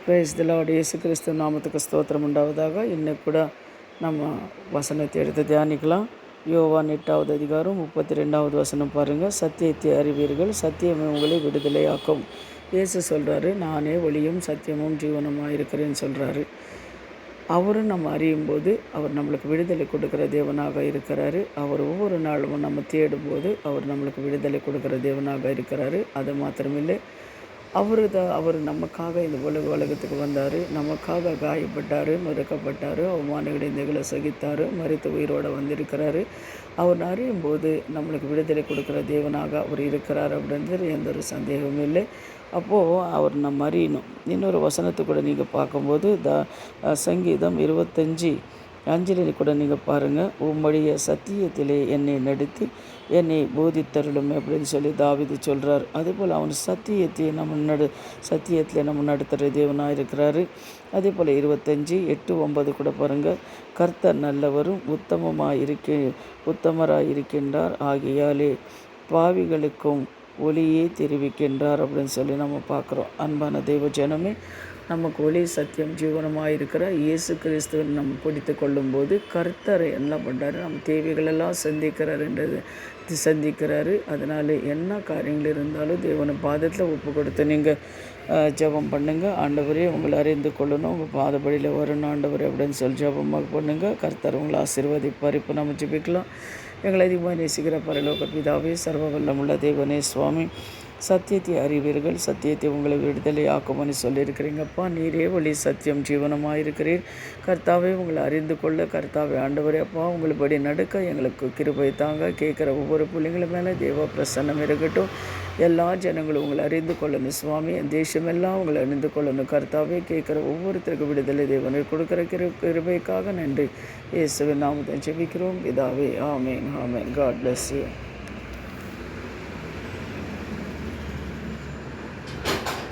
Praise the Lord. இயேசு கிறிஸ்து நாமத்துக்கு ஸ்தோத்திரம் உண்டாவதாக. இன்னைக்கு கூட நம்ம வசனத்தை எடுத்து தியானிக்கலாம். யோவான் 8வது அதிகாரம் 32வது வசனம் பாருங்கள். சத்தியத்தை அறிவீர்கள், சத்தியமே உங்களை விடுதலையாக்கும். இயேசு சொல்கிறாரு, நானே ஒளியும் சத்தியமும் ஜீவனமாக இருக்கிறேன்னு சொல்கிறாரு. அவரும் நம்ம அறியும் போது அவர் நம்மளுக்கு விடுதலை கொடுக்குற தேவனாக இருக்கிறாரு. அவர் ஒவ்வொரு நாளும் நம்ம தேடும்போது அவர் நம்மளுக்கு விடுதலை கொடுக்குற தேவனாக இருக்கிறாரு. அது மாத்திரமில்லை, அவர் நமக்காக இந்த உலகத்துக்கு வந்தார், நமக்காக காயப்பட்டார், நொறுக்கப்பட்டார், அவமான இடைந்துகளை சகித்தார், மரித்த உயிரோடு வந்திருக்கிறாரு. அவர் அறியும் போது நம்மளுக்கு விடுதலை கொடுக்குற தேவனாக அவர் இருக்கிறார் அப்படின்றது எந்த ஒரு சந்தேகமும் இல்லை. அப்போது அவர் நம்ம அறியணும். இன்னொரு வசனத்தை கூட நீங்கள் பார்க்கும்போது சங்கீதம் 25:5 கூட நீங்கள் பாருங்கள். உம்முடைய சத்தியத்திலே என்னை நடத்தி என்னை போதித்தருளும் அப்படின்னு சொல்லி தாவீது சொல்கிறார். அதுபோல் அவன் சத்தியத்தில் நம்ம நடத்துகிற தேவனாக இருக்கிறாரு. அதே போல் 25:8-9 கூட பாருங்கள். கர்த்தர் நல்லவரும் உத்தமராக இருக்கின்றார், ஆகையாலே பாவிகளுக்கும் ஒளியே தெரிவிக்கின்றார் அப்படின்னு சொல்லி நம்ம பார்க்குறோம். அன்பான தெய்வ ஜனமே, நமக்கு ஒளி சத்தியம் ஜீவனமாக இருக்கிற இயேசு கிறிஸ்துவை நம்ம பிடித்து கொள்ளும்போது கர்த்தரை என்ன பண்ணுறாரு, நம்ம தேவைகளெல்லாம் சந்திக்கிறாரு. அதனால் என்ன காரியங்கள் இருந்தாலும் தேவனை பாதத்தில் ஒப்பு கொடுத்து நீங்கள் ஜெபம் பண்ணுங்கள். ஆண்டவரே உங்களை அறிந்து கொள்ளணும், உங்கள் பாதபடியில் வரணும் ஆண்டவரே அப்படின்னு சொல்லி ஜெபமாக பண்ணுங்கள். கர்த்தர் உங்களை ஆசீர்வதிப்பார். இப்போ நம்ம ஜெபிக்கலாம். எங்களை அதிகமாக நேசிக்கிற பரலோக பிதாவே, சர்வ வல்லமுள்ள தேவனே சுவாமி, சத்தியத்தை அறிவீர்கள், சத்தியத்தை உங்களை விடுதலை ஆக்கும்னு சொல்லியிருக்கிறீங்கப்பா. நீரே ஒளி சத்தியம் ஜீவனமாக இருக்கிறீர். கர்த்தாவே, உங்களை அறிந்து கொள்ள கர்த்தாவே ஆண்டவரே அப்பா, உங்களுபடி நடக்க எங்களுக்கு கிருபை தாங்க. கேட்குற ஒவ்வொரு பிள்ளைங்களும் மேலே தேவ பிரசன்னம் இருக்கட்டும். எல்லா ஜனங்களும் உங்களை அறிந்து கொள்ளணும் சுவாமி. என் தேசமெல்லாம் உங்களை அறிந்து கொள்ளணும் கர்த்தாவே. கேட்குற ஒவ்வொருத்தருக்கு விடுதலை தேவனை கொடுக்குற கிருபைக்காக நன்றி. இயேசுவின் நாமத்தை ஜெபிக்கிறோம் பிதாவே. ஆமேன், ஆமேன். God bless you.